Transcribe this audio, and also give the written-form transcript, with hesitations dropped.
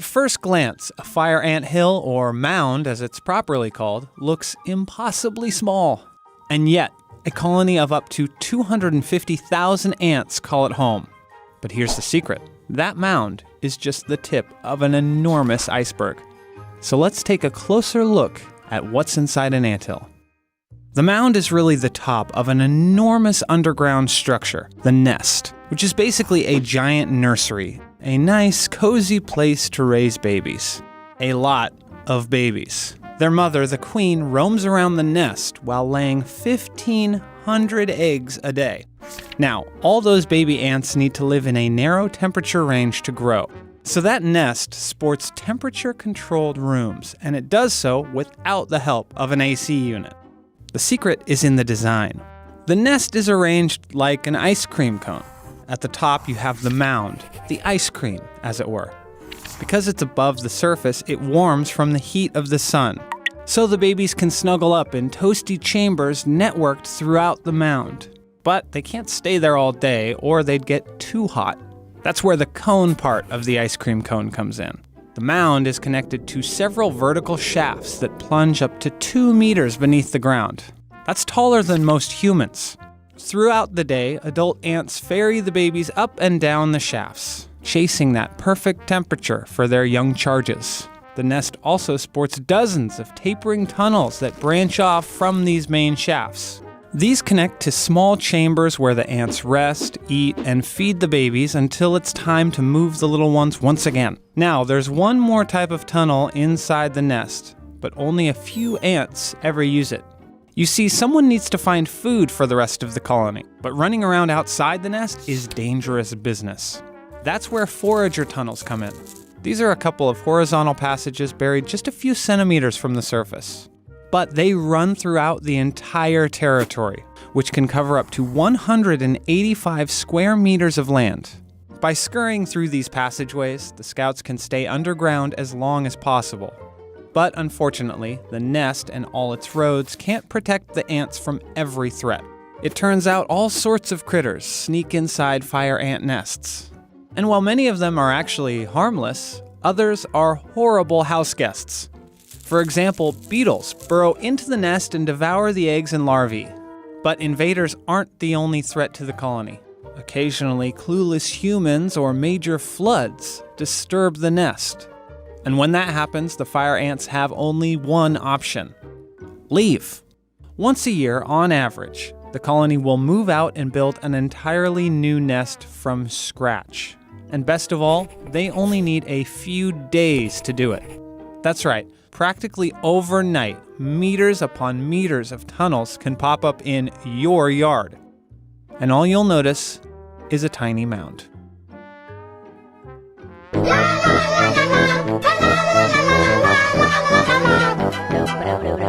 At first glance, a fire ant hill, or mound as it's properly called, looks impossibly small. And yet, a colony of up to 250,000 ants call it home. But here's the secret. That mound is just the tip of an enormous iceberg. So let's take a closer look at what's inside an anthill. The mound is really the top of an enormous underground structure, the nest, which is basically a giant nursery, a nice, cozy place to raise babies. A lot of babies. Their mother, the queen, roams around the nest while laying 1,500 eggs a day. Now, all those baby ants need to live in a narrow temperature range to grow. So that nest sports temperature-controlled rooms, and it does so without the help of an AC unit. The secret is in the design. The nest is arranged like an ice cream cone. At the top, you have the mound, the ice cream, as it were. Because it's above the surface, it warms from the heat of the sun. So the babies can snuggle up in toasty chambers networked throughout the mound. But they can't stay there all day, or they'd get too hot. That's where the cone part of the ice cream cone comes in. The mound is connected to several vertical shafts that plunge up to 2 meters beneath the ground. That's taller than most humans. Throughout the day, adult ants ferry the babies up and down the shafts, chasing that perfect temperature for their young charges. The nest also sports dozens of tapering tunnels that branch off from these main shafts. These connect to small chambers where the ants rest, eat, and feed the babies until it's time to move the little ones once again. Now, there's one more type of tunnel inside the nest, but only a few ants ever use it. You see, someone needs to find food for the rest of the colony, but running around outside the nest is dangerous business. That's where forager tunnels come in. These are a couple of horizontal passages buried just a few centimeters from the surface. But they run throughout the entire territory, which can cover up to 185 square meters of land. By scurrying through these passageways, the scouts can stay underground as long as possible. But unfortunately, the nest and all its roads can't protect the ants from every threat. It turns out all sorts of critters sneak inside fire ant nests. And while many of them are actually harmless, others are horrible house guests. For example, beetles burrow into the nest and devour the eggs and larvae. But invaders aren't the only threat to the colony. Occasionally, clueless humans or major floods disturb the nest. And when that happens, the fire ants have only one option: leave. Once a year, on average, the colony will move out and build an entirely new nest from scratch. And best of all, they only need a few days to do it. That's right. Practically overnight, meters upon meters of tunnels can pop up in your yard. And all you'll notice is a tiny mound.